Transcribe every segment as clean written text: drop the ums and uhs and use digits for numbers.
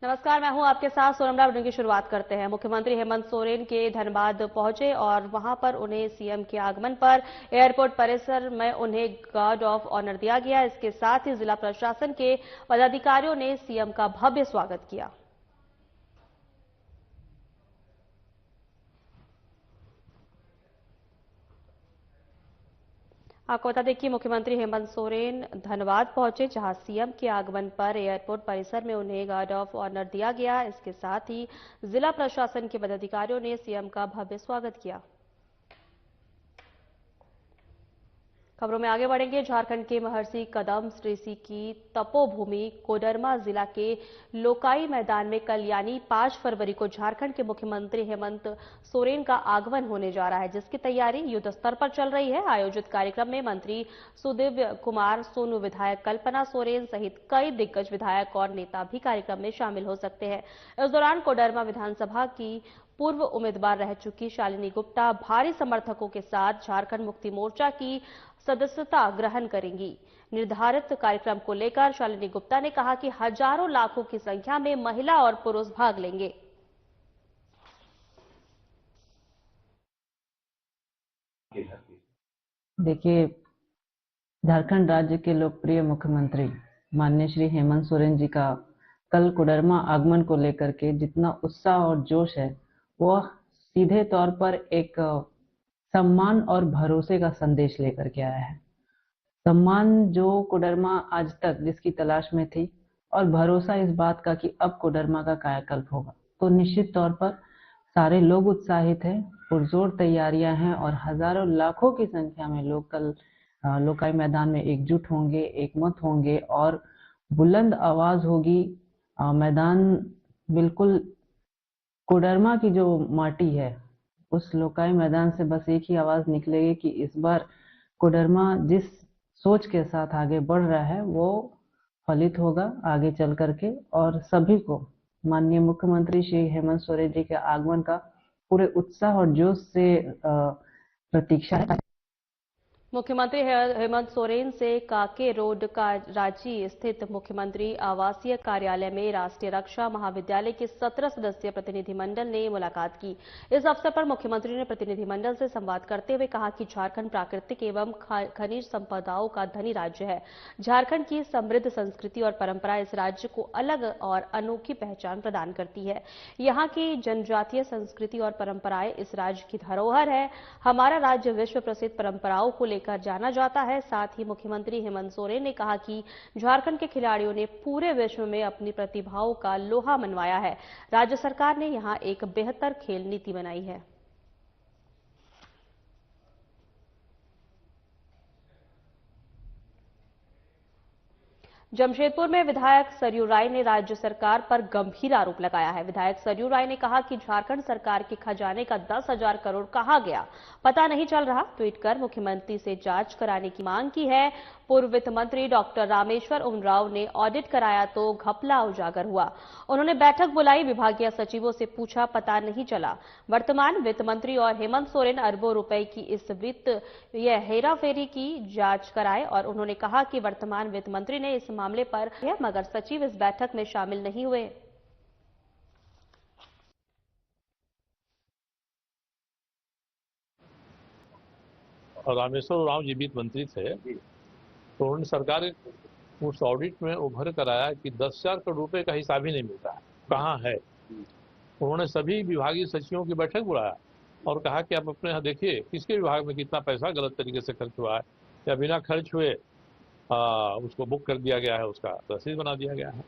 नमस्कार, मैं हूं आपके साथ सोनम राव। की शुरुआत करते हैं। मुख्यमंत्री हेमंत सोरेन के धनबाद पहुंचे और वहां पर उन्हें सीएम के आगमन पर एयरपोर्ट परिसर में उन्हें गार्ड ऑफ ऑनर दिया गया। इसके साथ ही जिला प्रशासन के पदाधिकारियों ने सीएम का भव्य स्वागत किया। आपको बता दें कि मुख्यमंत्री हेमंत सोरेन धनबाद पहुंचे, जहां सीएम के आगमन पर एयरपोर्ट परिसर में उन्हें गार्ड ऑफ ऑनर दिया गया। इसके साथ ही जिला प्रशासन के पदाधिकारियों ने सीएम का भव्य स्वागत किया। खबरों में आगे बढ़ेंगे। झारखंड के महर्षि कदम ऋषि की तपोभूमि कोडरमा जिला के लोकाई मैदान में कल यानी 5 फरवरी को झारखंड के मुख्यमंत्री हेमंत सोरेन का आगमन होने जा रहा है, जिसकी तैयारी युद्ध स्तर पर चल रही है। आयोजित कार्यक्रम में मंत्री सुदिव्य कुमार सोनू, विधायक कल्पना सोरेन सहित कई दिग्गज विधायक और नेता भी कार्यक्रम में शामिल हो सकते हैं। इस दौरान कोडरमा विधानसभा की पूर्व उम्मीदवार रह चुकी शालिनी गुप्ता भारी समर्थकों के साथ झारखंड मुक्ति मोर्चा की सदस्यता ग्रहण करेंगी। निर्धारित कार्यक्रम को लेकर शालिनी गुप्ता ने कहा कि हजारों लाखों की संख्या में महिला और पुरुष भाग लेंगे। देखिए, झारखंड राज्य के लोकप्रिय मुख्यमंत्री माननीय श्री हेमंत सोरेन जी का कल कोडरमा आगमन को लेकर के जितना उत्साह और जोश है, वह सीधे तौर पर एक सम्मान और भरोसे का संदेश लेकर के आया है। सम्मान जो कोडरमा आज तक जिसकी तलाश में थी, और भरोसा इस बात का कि अब कोडरमा का कायाकल्प होगा। तो निश्चित तौर पर सारे लोग उत्साहित हैं, पुरजोर तैयारियां हैं और हजारों लाखों की संख्या में लोग कल लोकाई मैदान में एकजुट होंगे, एकमत होंगे और बुलंद आवाज होगी। मैदान बिल्कुल कोडरमा की जो माटी है, उस लोकाई मैदान से बस एक ही आवाज निकलेगी कि इस बार कोडरमा जिस सोच के साथ आगे बढ़ रहा है वो फलित होगा आगे चल करके। और सभी को माननीय मुख्यमंत्री श्री हेमंत सोरेन जी के आगमन का पूरे उत्साह और जोश से प्रतीक्षा है। मुख्यमंत्री हेमंत सोरेन से काके रोड का रांची स्थित मुख्यमंत्री आवासीय कार्यालय में राष्ट्रीय रक्षा महाविद्यालय के 17 सदस्यीय प्रतिनिधिमंडल ने मुलाकात की। इस अवसर पर मुख्यमंत्री ने प्रतिनिधिमंडल से संवाद करते हुए कहा कि झारखंड प्राकृतिक एवं खनिज संपदाओं का धनी राज्य है। झारखंड की समृद्ध संस्कृति और परंपरा इस राज्य को अलग और अनोखी पहचान प्रदान करती है। यहाँ की जनजातीय संस्कृति और परंपराएं इस राज्य की धरोहर है। हमारा राज्य विश्व प्रसिद्ध परंपराओं को कर जाना जाता है। साथ ही मुख्यमंत्री हेमंत सोरेन ने कहा कि झारखंड के खिलाड़ियों ने पूरे विश्व में अपनी प्रतिभाओं का लोहा मनवाया है। राज्य सरकार ने यहां एक बेहतर खेल नीति बनाई है। जमशेदपुर में विधायक सरयू राय ने राज्य सरकार पर गंभीर आरोप लगाया है। विधायक सरयू राय ने कहा कि झारखंड सरकार के खजाने का 10,000 करोड़ कहां गया पता नहीं चल रहा। ट्वीट कर मुख्यमंत्री से जांच कराने की मांग की है। पूर्व वित्त मंत्री डॉक्टर रामेश्वर उमराव ने ऑडिट कराया तो घपला उजागर हुआ। उन्होंने बैठक बुलाई, विभागीय सचिवों से पूछा, पता नहीं चला। वर्तमान वित्त मंत्री और हेमंत सोरेन अरबों रुपए की इस वित्तीय हेराफेरी की जांच कराए और उन्होंने कहा कि वर्तमान वित्त मंत्री ने इस मामले पर है, मगर सचिव इस बैठक में शामिल नहीं हुए। रामेश्वर उरांव जी वित्त मंत्री थे, तो उन्होंने सरकार उस ऑडिट में उभर कर आया कि 10,000 करोड़ रुपए का हिसाब ही नहीं मिलता है, कहाँ है। उन्होंने सभी विभागीय सचिवों की बैठक बुलाया और कहा कि आप अपने यहाँ देखिए किसके विभाग में कितना पैसा गलत तरीके से खर्च हुआ है या बिना खर्च हुए उसको बुक कर दिया गया है, उसका रसीद बना दिया गया है।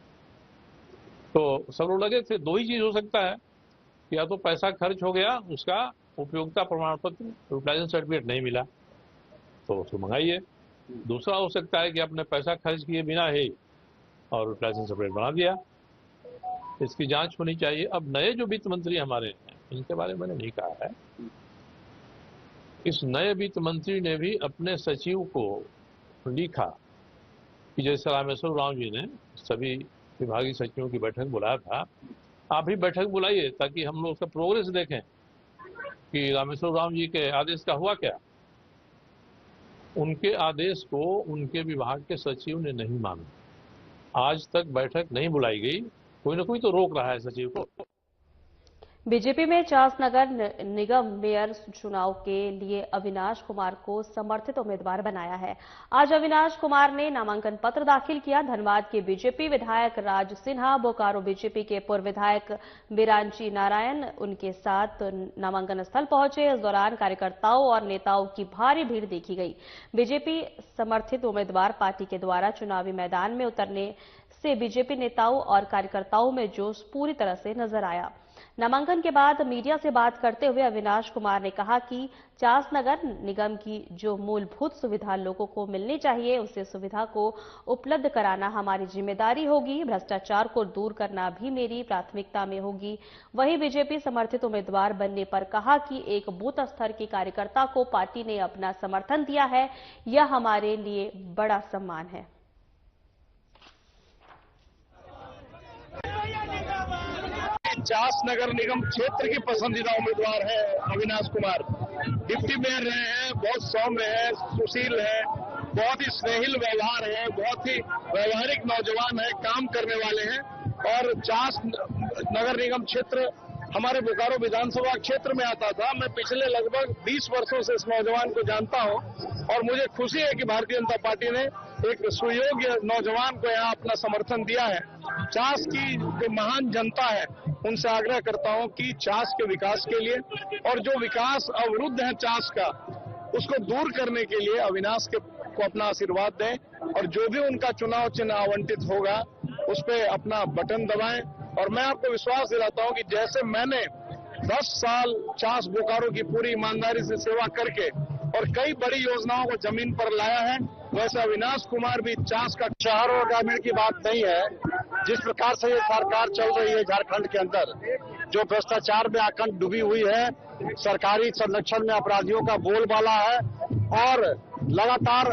तो सब लोग लगे थे दो ही चीज हो सकता है, या तो पैसा खर्च हो गया, उसका उपयोगिता प्रमाण पत्र यूटिलाइजेशन सर्टिफिकेट नहीं मिला तो उसको मंगाइए। दूसरा हो सकता है कि आपने पैसा खर्च किए बिना ही और यूटिलाइजेशन सर्टिफिकेट बना दिया। इसकी जांच होनी चाहिए। अब नए जो वित्त मंत्री हमारे हैं, इनके बारे में मैंने नहीं कहा है। इस नए वित्त मंत्री ने भी अपने सचिव को लिखा कि जैसे रामेश्वर उरांव जी ने सभी विभागीय सचिवों की बैठक बुलाया था, आप भी बैठक बुलाइए ताकि हम लोग उसका प्रोग्रेस देखें कि रामेश्वर उरांव जी के आदेश का हुआ क्या। उनके आदेश को उनके विभाग के सचिव ने नहीं माना। आज तक बैठक नहीं बुलाई गई कोई ना कोई तो रोक रहा है सचिव को। बीजेपी में चास नगर निगम मेयर चुनाव के लिए अविनाश कुमार को समर्थित उम्मीदवार बनाया है। आज अविनाश कुमार ने नामांकन पत्र दाखिल किया। धनबाद के बीजेपी विधायक राज सिन्हा, बोकारो बीजेपी के पूर्व विधायक बिरांची नारायण उनके साथ नामांकन स्थल पहुंचे। इस दौरान कार्यकर्ताओं और नेताओं की भारी भीड़ देखी गई। बीजेपी समर्थित उम्मीदवार पार्टी के द्वारा चुनावी मैदान में उतरने से बीजेपी नेताओं और कार्यकर्ताओं में जोश पूरी तरह से नजर आया। नामांकन के बाद मीडिया से बात करते हुए अविनाश कुमार ने कहा कि चास नगर निगम की जो मूलभूत सुविधा लोगों को मिलनी चाहिए, उसे सुविधा को उपलब्ध कराना हमारी जिम्मेदारी होगी। भ्रष्टाचार को दूर करना भी मेरी प्राथमिकता में होगी। वहीं बीजेपी समर्थित उम्मीदवार बनने पर कहा कि एक बूथ स्तर के कार्यकर्ता को पार्टी ने अपना समर्थन दिया है, यह हमारे लिए बड़ा सम्मान है। चास नगर निगम क्षेत्र के पसंदीदा उम्मीदवार है अविनाश कुमार। डिप्टी मेयर रहे हैं, बहुत सौम्य है, सुशील है, बहुत ही स्नेहिल व्यवहार है, बहुत ही व्यवहारिक नौजवान है, काम करने वाले हैं। और चास नगर निगम क्षेत्र हमारे बोकारो विधानसभा क्षेत्र में आता था। मैं पिछले लगभग 20 वर्षों से इस नौजवान को जानता हूं और मुझे खुशी है कि भारतीय जनता पार्टी ने एक सुयोग्य नौजवान को यहाँ अपना समर्थन दिया है। चास की जो महान जनता है उनसे आग्रह करता हूं कि चास के विकास के लिए और जो विकास अवरुद्ध है चास का, उसको दूर करने के लिए अविनाश को अपना आशीर्वाद दें और जो भी उनका चुनाव चिन्ह आवंटित होगा उस पर अपना बटन दबाएं। और मैं आपको विश्वास दिलाता हूं कि जैसे मैंने 10 साल चास बोकारो की पूरी ईमानदारी से सेवा करके और कई बड़ी योजनाओं को जमीन पर लाया है, वैसे अविनाश कुमार भी चास का शहर और ग्रामीण की बात नहीं है। जिस प्रकार से ये सरकार चल रही है झारखंड के अंदर, जो भ्रष्टाचार में आकंठ डूबी हुई है, सरकारी संरक्षण में अपराधियों का बोलबाला है और लगातार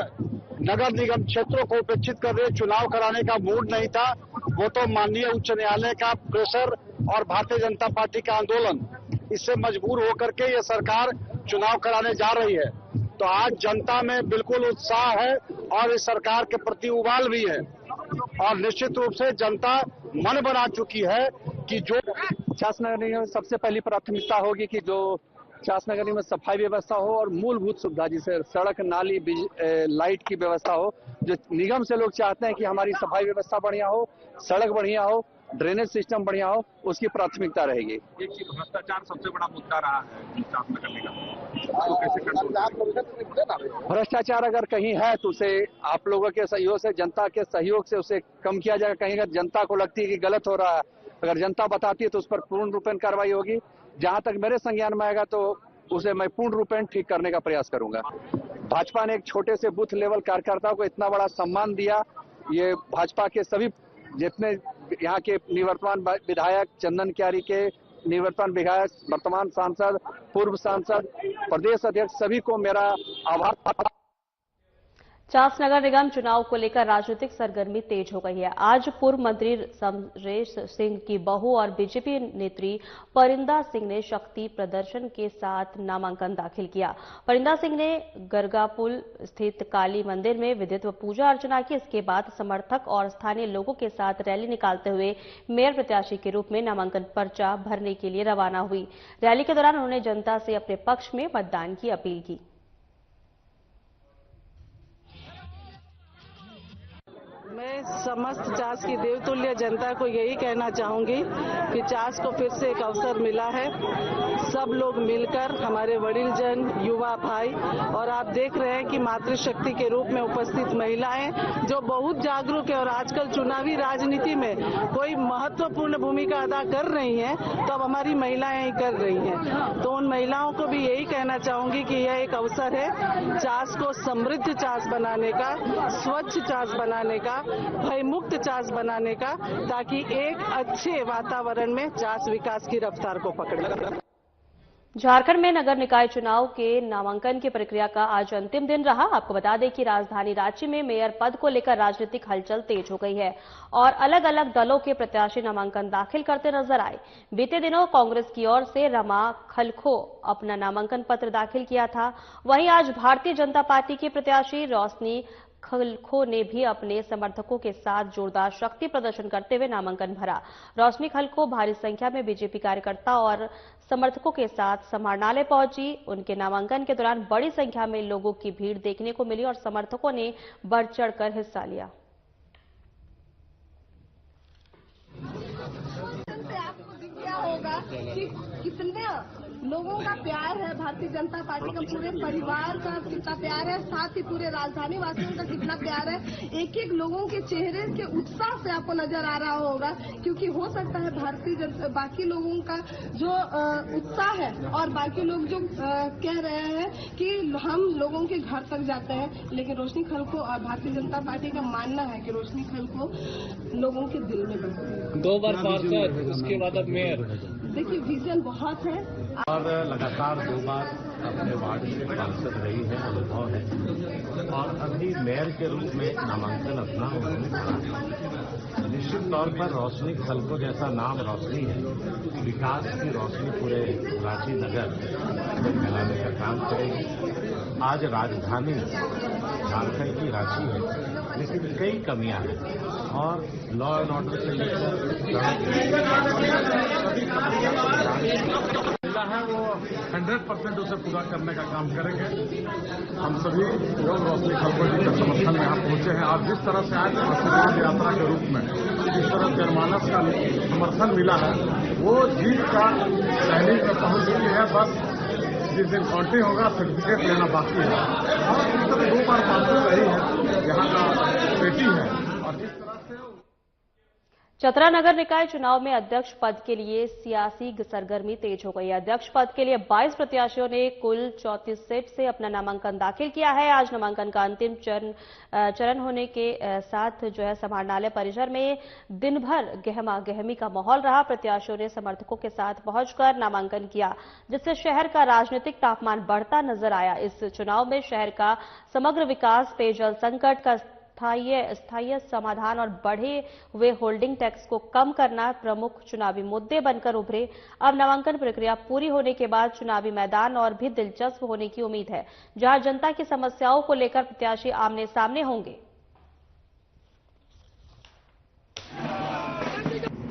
नगर निगम क्षेत्रों को उपेक्षित कर रहे, चुनाव कराने का मूड नहीं था। वो तो माननीय उच्च न्यायालय का प्रेशर और भारतीय जनता पार्टी का आंदोलन, इससे मजबूर होकर के ये सरकार चुनाव कराने जा रही है। तो आज जनता में बिल्कुल उत्साह है और इस सरकार के प्रति उबाल भी है और निश्चित रूप से जनता मन बना चुकी है कि जो चास नगर निगम में सबसे पहली प्राथमिकता होगी कि जो चास नगर निगम में सफाई व्यवस्था हो और मूलभूत सुविधा जैसे सड़क, नाली, लाइट की व्यवस्था हो। जो निगम से लोग चाहते हैं कि हमारी सफाई व्यवस्था बढ़िया हो, सड़क बढ़िया हो, ड्रेनेज सिस्टम बढ़िया हो, उसकी प्राथमिकता रहेगी। एक चीज भ्रष्टाचार सबसे बड़ा मुद्दा रहा है चास नगर निगम, उसको कैसे कंट्रोल? भ्रष्टाचार अगर कहीं है तो उसे आप लोगों के सहयोग से, जनता के सहयोग से उसे कम किया जाएगा। कहीं अगर जनता को लगती है कि गलत हो रहा है, अगर जनता बताती है तो उस पर पूर्ण रूपेण कार्रवाई होगी। जहां तक मेरे संज्ञान में आएगा तो उसे मैं पूर्ण रूपेण ठीक करने का प्रयास करूंगा। भाजपा ने एक छोटे से बूथ लेवल कार्यकर्ताओं को इतना बड़ा सम्मान दिया। ये भाजपा के सभी जितने यहाँ के निवर्तमान विधायक, चंदन क्यारी के निवर्तमान विधायक, वर्तमान सांसद, पूर्व सांसद, प्रदेश अध्यक्ष, सभी को मेरा आभार। चास नगर निगम चुनाव को लेकर राजनीतिक सरगर्मी तेज हो गई है। आज पूर्व मंत्री समरेश सिंह की बहू और बीजेपी नेत्री परिंदा सिंह ने शक्ति प्रदर्शन के साथ नामांकन दाखिल किया। परिंदा सिंह ने गरगापुल स्थित काली मंदिर में विधिवत पूजा अर्चना की। इसके बाद समर्थक और स्थानीय लोगों के साथ रैली निकालते हुए मेयर प्रत्याशी के रूप में नामांकन पर्चा भरने के लिए रवाना हुई। रैली के दौरान उन्होंने जनता से अपने पक्ष में मतदान की अपील की। मैं समस्त चास की देवतुल्य जनता को यही कहना चाहूंगी कि चास को फिर से एक अवसर मिला है। सब लोग मिलकर, हमारे वडीलजन, युवा भाई, और आप देख रहे हैं कि मातृशक्ति के रूप में उपस्थित महिलाएं जो बहुत जागरूक है और आजकल चुनावी राजनीति में कोई महत्वपूर्ण भूमिका अदा कर रही हैं, तो अब हमारी महिलाएं ही कर रही हैं। तो उन महिलाओं को भी यही कहना चाहूंगी कि यह एक अवसर है चास को समृद्ध चास बनाने का, स्वच्छ चास बनाने का, भयमुक्त चास बनाने का, ताकि एक अच्छे वातावरण में चास विकास की रफ्तार को पकड़े। झारखंड में नगर निकाय चुनाव के नामांकन की प्रक्रिया का आज अंतिम दिन रहा। आपको बता दें कि राजधानी रांची में मेयर पद को लेकर राजनीतिक हलचल तेज हो गई है और अलग अलग दलों के प्रत्याशी नामांकन दाखिल करते नजर आए। बीते दिनों कांग्रेस की ओर से रमा खलखो अपना नामांकन पत्र दाखिल किया था। वहीं आज भारतीय जनता पार्टी की प्रत्याशी रोशनी खलखो ने भी अपने समर्थकों के साथ जोरदार शक्ति प्रदर्शन करते हुए नामांकन भरा। रोशनी खलखो भारी संख्या में बीजेपी कार्यकर्ता और समर्थकों के साथ समाहरणालय पहुंची। उनके नामांकन के दौरान बड़ी संख्या में लोगों की भीड़ देखने को मिली और समर्थकों ने बढ़ चढ़कर हिस्सा लिया। आपको दिख गया होगा कि कितने लोगों का प्यार है भारतीय जनता पार्टी का, पूरे परिवार का कितना प्यार है, साथ ही पूरे राजधानी वासियों का कितना प्यार है। एक एक लोगों के चेहरे के उत्साह से आपको नजर आ रहा होगा, क्योंकि हो सकता है भारतीय जनता बाकी लोगों का जो उत्साह है और बाकी लोग जो कह रहे हैं कि हम लोगों के घर तक जाते हैं, लेकिन रोशनी खलखो और भारतीय जनता पार्टी का मानना है कि रोशनी खलखो लोगों के दिल में बसती है। 2 बार पार्षद, उसके बाद अब मेयर। देखिए विजन बहुत है और लगातार 2 बार अपने वार्ड से सांसद रही है, अनुभव है और अभी मेयर के रूप में नामांकन अपना उन्होंने भरा। निश्चित तौर पर रोशनी खलखो जैसा नाम रोशनी है, विकास की रोशनी पूरे रांची नगर में फैलाने का काम करेगी। आज राजधानी झारखंड की रांची है, लेकिन कई कमियां हैं और लॉ एंड ऑर्डर से लेकर है वो 100% उसे पूरा करने का काम करेंगे। हम सभी लोग रोशनी खलखो जी के समर्थन में यहाँ पहुंचे हैं। आज जिस तरह से आज आशीर्वाद यात्रा के रूप में जिस तरह जनमानस का समर्थन मिला है, वो जीत का पहले में पहुंच चुकी है। बस जिस दिन काउंटिंग होगा सर्टिफिकेट लेना बाकी है। और इस तरह 2 बार पार्षद रही है, यहाँ का बेटी है और जिस तरह से चतरा नगर निकाय चुनाव में अध्यक्ष पद के लिए सियासी सरगर्मी तेज हो गई है। अध्यक्ष पद के लिए 22 प्रत्याशियों ने कुल 34 सीट से अपना नामांकन दाखिल किया है। आज नामांकन का अंतिम चरण होने के साथ जो है समाहरणालय परिसर में दिन भर गहमा गहमी का माहौल रहा। प्रत्याशियों ने समर्थकों के साथ पहुंचकर नामांकन किया, जिससे शहर का राजनीतिक तापमान बढ़ता नजर आया। इस चुनाव में शहर का समग्र विकास, पेयजल संकट का स्थायी समाधान और बढ़े हुए होल्डिंग टैक्स को कम करना प्रमुख चुनावी मुद्दे बनकर उभरे। अब नामांकन प्रक्रिया पूरी होने के बाद चुनावी मैदान और भी दिलचस्प होने की उम्मीद है, जहां जनता की समस्याओं को लेकर प्रत्याशी आमने सामने होंगे।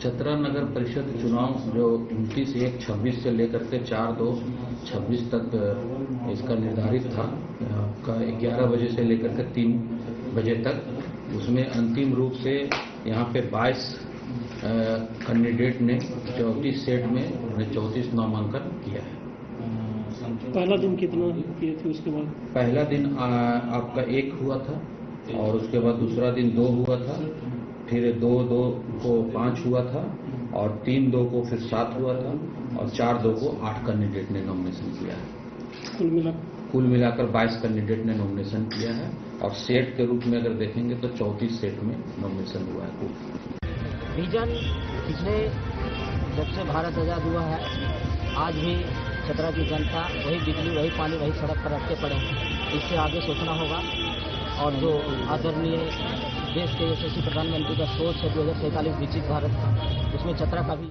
चतरा नगर परिषद चुनाव जो 29/1/26 से लेकर के 4/2/26 तक इसका निर्धारित था, का 11 बजे से लेकर के 3 बजे तक, उसमें अंतिम रूप से यहाँ पे 22 कैंडिडेट ने 34 सेट में 34 नामांकन किया है। पहला दिन कितना किए थे? उसके बाद पहला दिन आपका 1 हुआ था और उसके बाद दूसरा दिन 2 हुआ था, फिर 2 को 5 हुआ था और 3 को फिर 7 हुआ था और 4 को 8 कैंडिडेट ने नॉमिनेशन किया है। कुल मिलाकर 22 कैंडिडेट ने नॉमिनेशन किया है और सेट के रूप में अगर देखेंगे तो 34 सेट में नॉमिनेशन हुआ है कुल। विजन पिछले जब से भारत आजाद हुआ है, आज भी चतरा की जनता वही बिजली, वही पानी, वही सड़क पर रखते पड़े हैं। इससे आगे सोचना होगा और जो आदरणीय देश के यशस्वी प्रधानमंत्री का सोच है 2047 विकसित भारत का, उसमें चतरा का भी।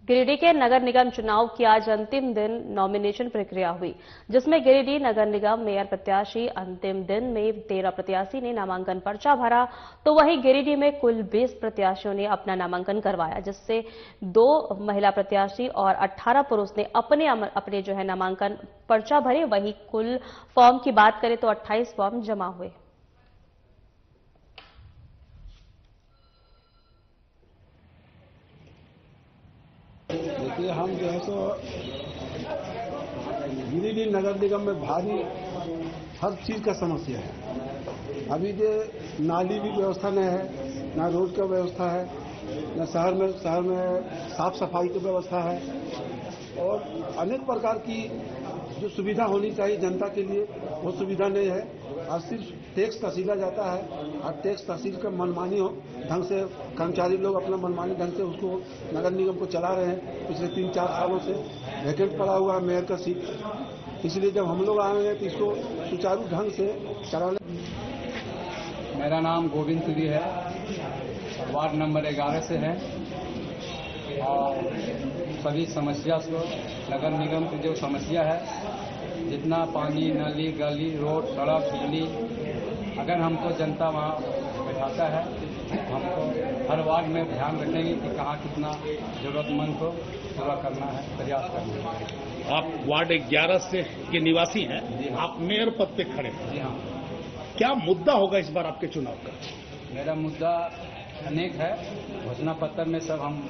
गिरिडीह के नगर निगम चुनाव की आज अंतिम दिन नॉमिनेशन प्रक्रिया हुई, जिसमें गिरिडीह नगर निगम मेयर प्रत्याशी अंतिम दिन में 13 प्रत्याशी ने नामांकन पर्चा भरा, तो वहीं गिरिडीह में कुल 20 प्रत्याशियों ने अपना नामांकन करवाया, जिससे 2 महिला प्रत्याशी और 18 पुरुष ने अपने जो है नामांकन पर्चा भरे। वहीं कुल फॉर्म की बात करें तो 28 फॉर्म जमा हुए। देखिए, हम जो है सो गिरिडीह नगर निगम में भारी हर चीज का समस्या है। अभी जो नाली भी व्यवस्था नहीं है, ना रोड का व्यवस्था है, न शहर में साफ सफाई की व्यवस्था है और अनेक प्रकार की जो सुविधा होनी चाहिए जनता के लिए वो सुविधा नहीं है। और सिर्फ टैक्स तहसीला जाता है और टैक्स तहसील का मनमानी ढंग से कर्मचारी लोग अपना मनमानी ढंग से उसको नगर निगम को चला रहे हैं। पिछले 3-4 सालों से वैकेंट पड़ा हुआ है मेयर का सीट, इसलिए जब हम लोग आए हैं तो इसको सुचारू ढंग से चलाने। मेरा नाम गोविंद तुरी है, वार्ड नंबर 11 से है और सभी समस्या को नगर निगम की जो समस्या है, जितना पानी, नली, गली, रोड, सड़क, बिजली अगर हमको जनता वहाँ बैठाता है तो हमको हर वार्ड में ध्यान रखेंगे कि कहाँ कितना जरूरतमंद को पूरा करना है, प्रयास करना है। आप वार्ड 11 से के निवासी हैं, आप मेयर पद पे खड़े हैं। जी हाँ। क्या मुद्दा होगा इस बार आपके चुनाव का? मेरा मुद्दा अनेक है, घोषणा पत्र में सब हम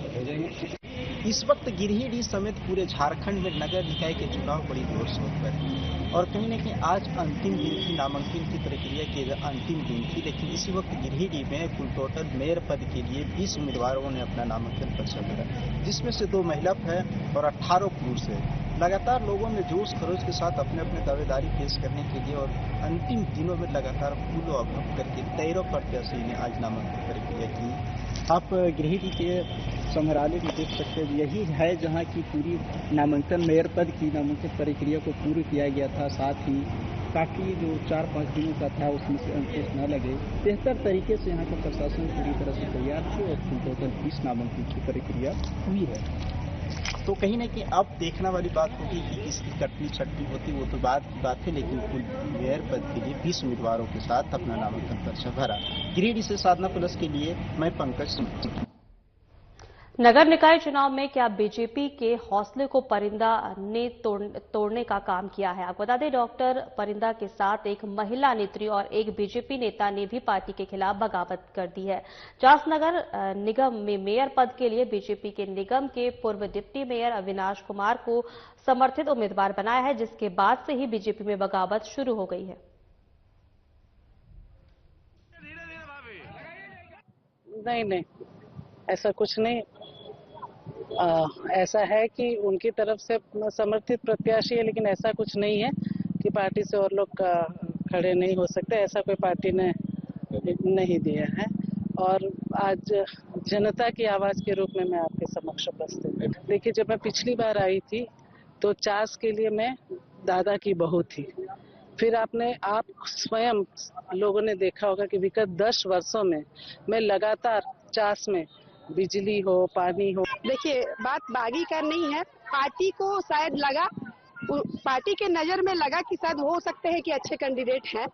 भेजेंगे। इस वक्त गिरिडीह समेत पूरे झारखंड में नगर निकाय के चुनाव बड़ी जोर शोर पर है और कहीं न कहीं आज अंतिम दिन की नामांकन की प्रक्रिया की अंतिम दिन थी, लेकिन इसी वक्त गिरिडीह में कुल टोटल मेयर पद के लिए 20 उम्मीदवारों ने अपना नामांकन पर्चा भरा, जिसमें से 2 महिला है और 18 पुरुष है। लगातार लोगों ने जोश खरोश के साथ अपने अपने दावेदारी पेश करने के लिए और अंतिम दिनों में लगातार फूलो अवरुद्ध करके 13 प्रत्याशी ने आज नामांकन प्रक्रिया की। आप गिरिडीह के संग्रहालय में देख सकते हैं, यही है जहां की पूरी नामांकन मेयर पद की नामांकन प्रक्रिया को पूर्ण किया गया था। साथ ही काफी जो 4-5 दिनों का था उसमें से अंकुश न लगे, बेहतर तरीके से यहाँ का प्रशासन पूरी तरह से तैयार थे और टोटल 20 नामांकन की प्रक्रिया हुई है। तो कहीं न कहीं अब देखने वाली बात होगी कि किसकी कटनी छटनी होती, वो तो बात की बात है, लेकिन कुल मेयर पद के लिए 20 उम्मीदवारों के साथ अपना नामांकन पर्चा भरा। गिरिडीह से साधना प्लस के लिए मैं पंकज सिंह। नगर निकाय चुनाव में क्या बीजेपी के हौसले को परिंदा ने तोड़ने का काम किया है? आपको बता दें, डॉक्टर परिंदा के साथ एक महिला नेत्री और एक बीजेपी नेता ने भी पार्टी के खिलाफ बगावत कर दी है। चास नगर निगम में मेयर पद के लिए बीजेपी के निगम के पूर्व डिप्टी मेयर अविनाश कुमार को समर्थित उम्मीदवार बनाया है, जिसके बाद से ही बीजेपी में बगावत शुरू हो गई है। नहीं, ऐसा कुछ नहीं। ऐसा है कि उनकी तरफ से समर्थित प्रत्याशी है, लेकिन ऐसा कुछ नहीं है कि पार्टी से और लोग खड़े नहीं हो सकते। ऐसा कोई पार्टी ने नहीं दिया है और आज जनता की आवाज के रूप में मैं आपके समक्ष उपस्थित हूं। देखिए, जब मैं पिछली बार आई थी तो चास के लिए मैं दादा की बहू थी। फिर आप स्वयं लोगों ने देखा होगा कि विगत 10 वर्षों में मैं लगातार चास में बिजली हो, पानी हो। देखिए, बात बागी का नहीं है। पार्टी को शायद लगा, पार्टी के नजर में लगा कि शायद हो सकते हैं कि अच्छे कैंडिडेट हैं।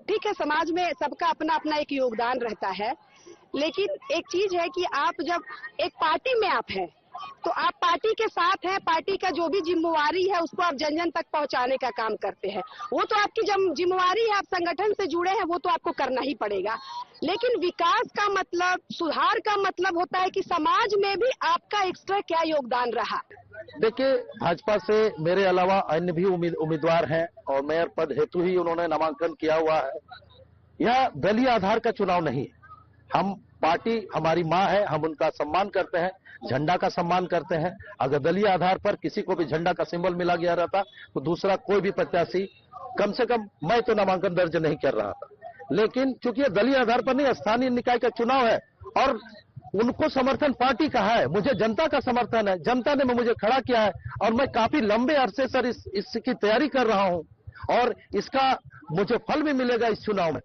ठीक है, समाज में सबका अपना अपना एक योगदान रहता है, लेकिन एक चीज है कि आप जब एक पार्टी में आप हैं तो आप पार्टी के साथ हैं। पार्टी का जो भी जिम्मेवारी है उसको आप जन जन तक पहुंचाने का काम करते हैं। वो तो आपकी जिम्मेवारी है, आप संगठन से जुड़े हैं, वो तो आपको करना ही पड़ेगा। लेकिन विकास का मतलब, सुधार का मतलब होता है कि समाज में भी आपका एक्स्ट्रा क्या योगदान रहा। देखिए, भाजपा से मेरे अलावा अन्य भी उम्मीदवार हैं और मेयर पद हेतु ही उन्होंने नामांकन किया हुआ है। यह दलीय आधार का चुनाव नहीं है। हम पार्टी हमारी माँ है, हम उनका सम्मान करते हैं, झंडा का सम्मान करते हैं। अगर दलीय आधार पर किसी को भी झंडा का सिंबल मिला गया रहता तो दूसरा कोई भी प्रत्याशी, कम से कम मैं तो नामांकन दर्ज नहीं कर रहा था। लेकिन चूंकि ये दलीय आधार पर नहीं, स्थानीय निकाय का चुनाव है और उनको समर्थन पार्टी का है, मुझे जनता का समर्थन है। जनता ने मुझे खड़ा किया है और मैं काफी लंबे अरसे से इसकी तैयारी कर रहा हूं और इसका मुझे फल भी मिलेगा इस चुनाव में।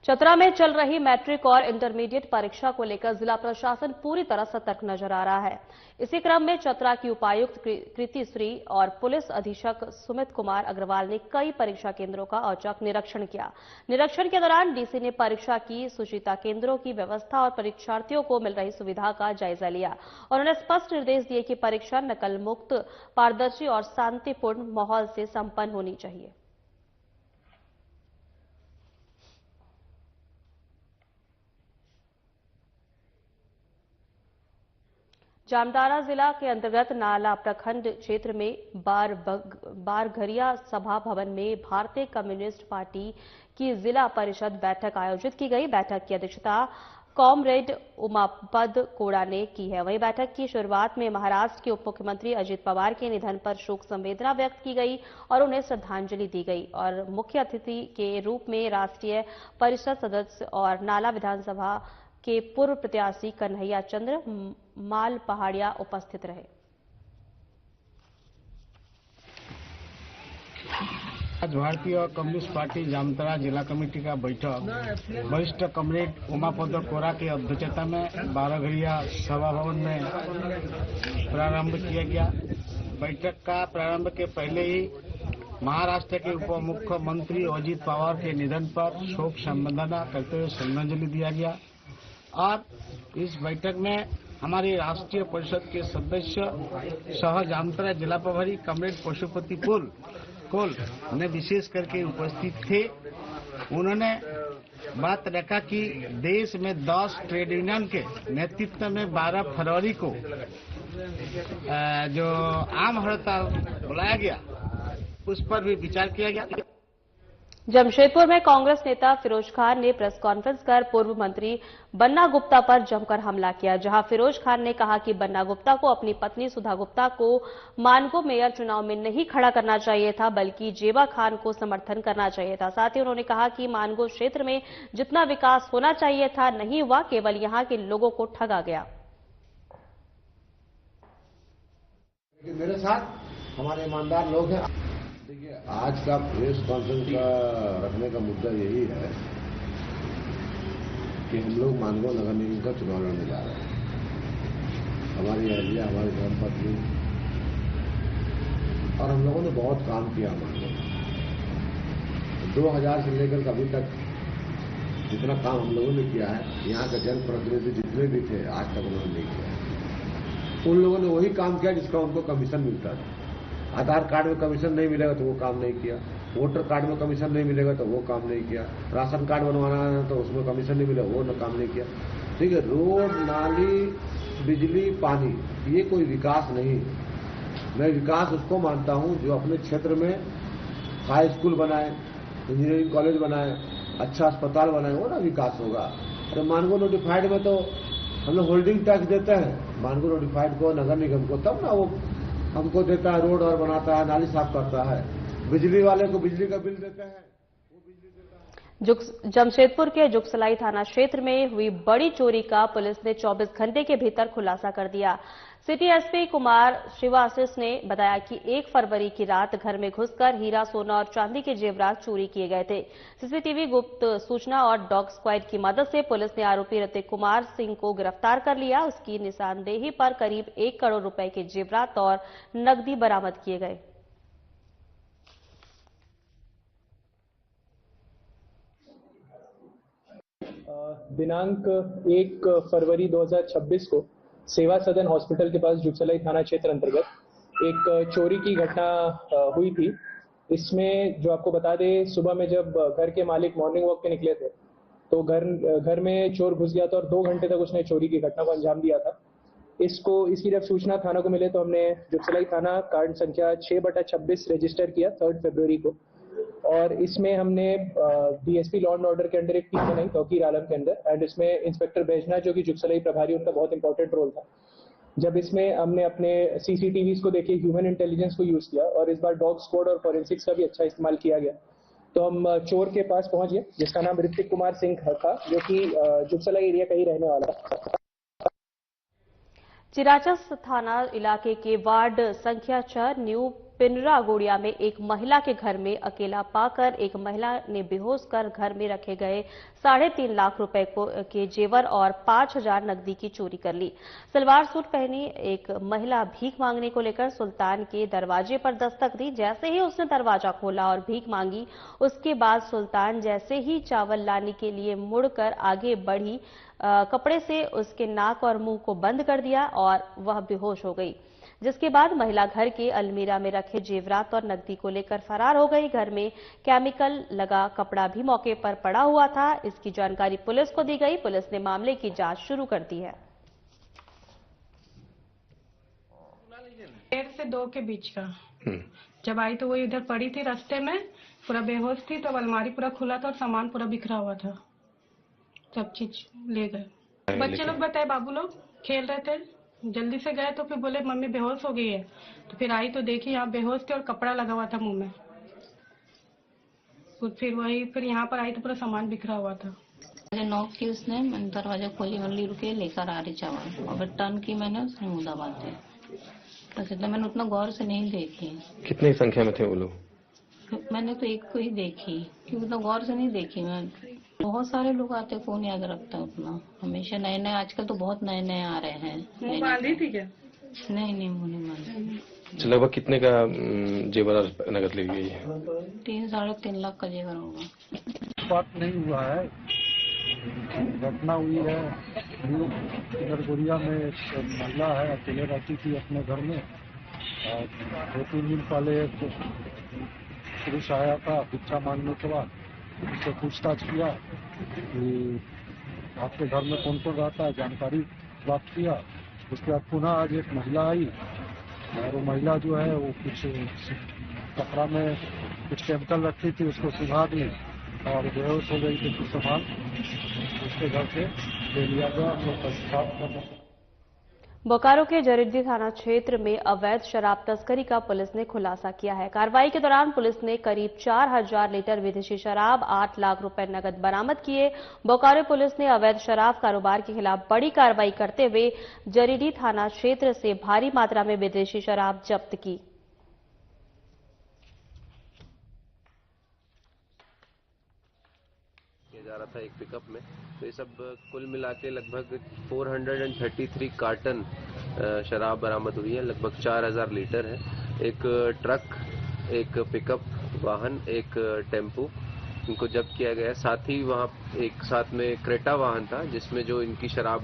चतरा में चल रही मैट्रिक और इंटरमीडिएट परीक्षा को लेकर जिला प्रशासन पूरी तरह सतर्क नजर आ रहा है। इसी क्रम में चतरा की उपायुक्त कृति श्री और पुलिस अधीक्षक सुमित कुमार अग्रवाल ने कई परीक्षा केंद्रों का औचक निरीक्षण किया। निरीक्षण के दौरान डीसी ने परीक्षा की सुचिता केंद्रों की व्यवस्था और परीक्षार्थियों को मिल रही सुविधा का जायजा लिया और उन्हें स्पष्ट निर्देश दिए कि परीक्षा नकल मुक्त, पारदर्शी और शांतिपूर्ण माहौल से संपन्न होनी चाहिए। जामताड़ा जिला के अंतर्गत नाला प्रखंड क्षेत्र में बारघरिया सभा भवन में भारतीय कम्युनिस्ट पार्टी की जिला परिषद बैठक आयोजित की गई। बैठक की अध्यक्षता कॉमरेड उमापद कोड़ा ने की है। वहीं बैठक की शुरुआत में महाराष्ट्र के उप मुख्यमंत्री अजित पवार के निधन पर शोक संवेदना व्यक्त की गई और उन्हें श्रद्धांजलि दी गई और मुख्य अतिथि के रूप में राष्ट्रीय परिषद सदस्य और नाला विधानसभा के पूर्व प्रत्याशी कन्हैया चंद्र माल पहाड़िया उपस्थित रहे। आज भारतीय कम्युनिस्ट पार्टी जामताड़ा जिला कमेटी का बैठक वरिष्ठ कॉमरेड उमापद कोरा की अध्यक्षता में बारघरिया सभा भवन में प्रारंभ किया गया। बैठक का प्रारंभ के पहले ही महाराष्ट्र के उप मुख्यमंत्री अजित पवार के निधन पर शोक संवेदना करते हुए श्रद्धांजलि दिया गया। और इस बैठक में हमारी राष्ट्रीय परिषद के सदस्य सह जामताड़ा जिला प्रभारी कमरेड पशुपति कोल ने विशेष करके उपस्थित थे। उन्होंने बात रखा कि देश में 10 ट्रेड यूनियन के नेतृत्व में 12 फरवरी को जो आम हड़ताल बुलाया गया उस पर भी विचार किया गया। जमशेदपुर में कांग्रेस नेता फिरोज खान ने प्रेस कॉन्फ्रेंस कर पूर्व मंत्री बन्ना गुप्ता पर जमकर हमला किया, जहां फिरोज खान ने कहा कि बन्ना गुप्ता को अपनी पत्नी सुधा गुप्ता को मानगो मेयर चुनाव में नहीं खड़ा करना चाहिए था, बल्कि जेबा खान को समर्थन करना चाहिए था। साथ ही उन्होंने कहा कि मानगो क्षेत्र में जितना विकास होना चाहिए था नहीं हुआ, केवल यहां के लोगों को ठगा गया। मेरे साथ हमारे ईमानदार लोग हैं। देखिए, आज का प्रेस कॉन्फ्रेंस का रखने का मुद्दा यही है कि हम लोग मानगो नगर निगम का चुनाव लड़ने जा रहे हैं। हमारी अहलिया, हमारी धर्मपत्नी और हम लोगों ने बहुत काम किया। मानगो 2000 से लेकर अभी तक जितना काम हम लोगों ने किया है, यहाँ का जनप्रतिनिधि जितने भी थे आज तक उन्होंने नहीं किया। उन लोगों ने वही काम किया जिसका उनको कमीशन मिलता था। आधार कार्ड में कमीशन नहीं मिलेगा तो वो काम नहीं किया, वोटर कार्ड में कमीशन नहीं मिलेगा तो वो काम नहीं किया, राशन कार्ड बनवाना है तो उसमें कमीशन नहीं मिलेगा, वो काम नहीं किया। ठीक है, रोड, नाली, बिजली, पानी, ये कोई विकास नहीं। मैं विकास उसको मानता हूं जो अपने क्षेत्र में हाई स्कूल बनाए, इंजीनियरिंग कॉलेज बनाए, अच्छा अस्पताल बनाए, वो ना विकास होगा। अरे मानगो नोटिफाइड में तो हम लोग होल्डिंग टैक्स देते हैं मानगो नोटिफाइड को, नगर निगम को, तब ना वो हमको देता है, रोड और बनाता है, नाली साफ करता है। बिजली वाले को बिजली का बिल देते हैं। जमशेदपुर के जुगसलाई थाना क्षेत्र में हुई बड़ी चोरी का पुलिस ने 24 घंटे के भीतर खुलासा कर दिया। सिटी एसपी कुमार श्रीवासिस ने बताया कि 1 फरवरी की रात घर में घुसकर हीरा, सोना और चांदी के जेवरात चोरी किए गए थे। सीसीटीवी, गुप्त सूचना और डॉग स्क्वाड की मदद से पुलिस ने आरोपी ऋतिक कुमार सिंह को गिरफ्तार कर लिया। उसकी निशानदेही पर करीब 1 करोड़ रुपए के जेवरात और नकदी बरामद किए गए। दिनांक 1 फरवरी 2026 को सेवा सदन हॉस्पिटल के पास जुगसलाई थाना क्षेत्र अंतर्गत एक चोरी की घटना हुई थी। इसमें जो आपको बता दें, सुबह में जब घर के मालिक मॉर्निंग वॉक पे निकले थे तो घर में चोर घुस गया था और 2 घंटे तक उसने चोरी की घटना को अंजाम दिया था। इसकी जब सूचना थाना को मिले तो हमने जुगसलाई थाना कार्ड संख्या 6/26 रजिस्टर किया 3 फरवरी को, और इसमें हमने डीएसपी लॉ एंड ऑर्डर के अंडर एक टीम बनाई तौकीर आलम के अंदर, एंड इसमें इंस्पेक्टर बैजना जो कि जुगसलाई प्रभारी, उनका बहुत इंपॉर्टेंट रोल था। जब इसमें हमने अपने सीसीटीवीज को देखे, ह्यूमन इंटेलिजेंस को यूज किया और इस बार डॉग स्क्वाड और फॉरेंसिक्स का भी अच्छा इस्तेमाल किया गया, तो हम चोर के पास पहुंच गए जिसका नाम ऋतिक कुमार सिंह था, जो कि जुगसलाई एरिया का ही रहने वाला था। चिराचस थाना इलाके के वार्ड संख्या 4 न्यू पिनरा गोड़िया में एक महिला के घर में अकेला पाकर एक महिला ने बेहोश कर घर में रखे गए 3.5 लाख रुपए के जेवर और 5,000 नकदी की चोरी कर ली। सलवार सूट पहनी एक महिला भीख मांगने को लेकर सुल्तान के दरवाजे पर दस्तक दी। जैसे ही उसने दरवाजा खोला और भीख मांगी, उसके बाद सुल्तान जैसे ही चावल लाने के लिए मुड़कर आगे बढ़ी, कपड़े से उसके नाक और मुंह को बंद कर दिया और वह बेहोश हो गई। जिसके बाद महिला घर के अलमीरा में रखे जेवरात और नकदी को लेकर फरार हो गई। घर में केमिकल लगा कपड़ा भी मौके पर पड़ा हुआ था। इसकी जानकारी पुलिस को दी गई। पुलिस ने मामले की जांच शुरू कर दी है। 1:30 से 2 के बीच का जब आई तो वो इधर पड़ी थी रास्ते में, पूरा बेहोश थी, तो अलमारी पूरा खुला था और सामान पूरा बिखरा हुआ था, सब चीज ले गए। बच्चे लोग बताए, बाबू लोग खेल रहे थे, जल्दी से गए तो फिर बोले मम्मी बेहोश हो गई है, तो फिर आई तो देखी यहाँ बेहोश थे और कपड़ा लगा हुआ था मुंह में। फिर यहाँ पर आई तो पूरा सामान बिखरा हुआ था। मुझे नॉक की उसने, मैंने दरवाजा खोली, मल्ली रुके लेकर आ रही चावल, और फिर टर्न की मैंने, उसने मुँह दबा दिया। तो मैंने उतना गौर से नहीं देखी। कितनी संख्या में थे वो लोग? मैंने तो एक को ही देखी, क्योंकि तो गौर से नहीं देखी मैं। बहुत सारे लोग आते, कौन याद रखता है उतना, हमेशा नए आजकल तो बहुत नए आ रहे हैं। मुँह बांधी थी क्या? नहीं मुँह नहीं बांधी। अच्छा, लगभग कितने का जेवर और नकद ली गई है? 3-3.5 लाख का जेवर होगा। बात नहीं हुआ है, घटना हुई है इधर गोरिया में। एक महिला है, अकेले रहती थी अपने घर में, और 2-3 दिन पहले एक पुरुष आया था भिक्षा मांगने के बाद। उससे पूछताछ किया कि आपके घर में कौन कौन रहता है, जानकारी प्राप्त किया। उसके बाद पुनः आज एक महिला आई, और वो महिला जो है वो कुछ कपड़ा में कुछ केमिकल रखी थी, उसको सुखा दी और बेहोश हो गई थी। कुछ सामान उसके घर से ले लिया गया। बोकारो के जरीडीह थाना क्षेत्र में अवैध शराब तस्करी का पुलिस ने खुलासा किया है। कार्रवाई के दौरान पुलिस ने करीब 4000 लीटर विदेशी शराब, 8 लाख रुपए नकद बरामद किए। बोकारो पुलिस ने अवैध शराब कारोबार के खिलाफ बड़ी कार्रवाई करते हुए जरीडीह थाना क्षेत्र से भारी मात्रा में विदेशी शराब जब्त की। जा रहा था एक पिकअप में, तो ये सब कुल मिला के लगभग 433 कार्टन शराब बरामद हुई है। लगभग 4000 लीटर है। एक ट्रक, एक पिकअप वाहन, एक टेम्पू, इनको जब्त किया गया है। साथ ही वहाँ एक साथ में क्रेटा वाहन था, जिसमें जो इनकी शराब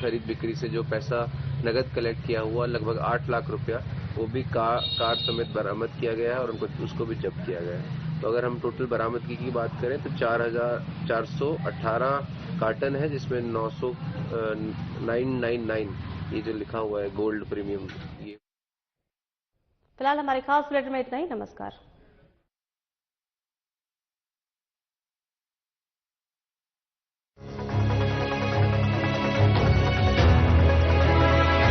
खरीद बिक्री से जो पैसा नगद कलेक्ट किया हुआ लगभग 8 लाख रुपया, वो भी कार समेत बरामद किया गया है और उसको भी जब्त किया गया है। तो अगर हम टोटल बरामदगी की बात करें तो 4418 कार्टन है, जिसमें 999 ये जो लिखा हुआ है गोल्ड प्रीमियम। ये फिलहाल हमारे खास बुलेटिन में इतना ही। नमस्कार।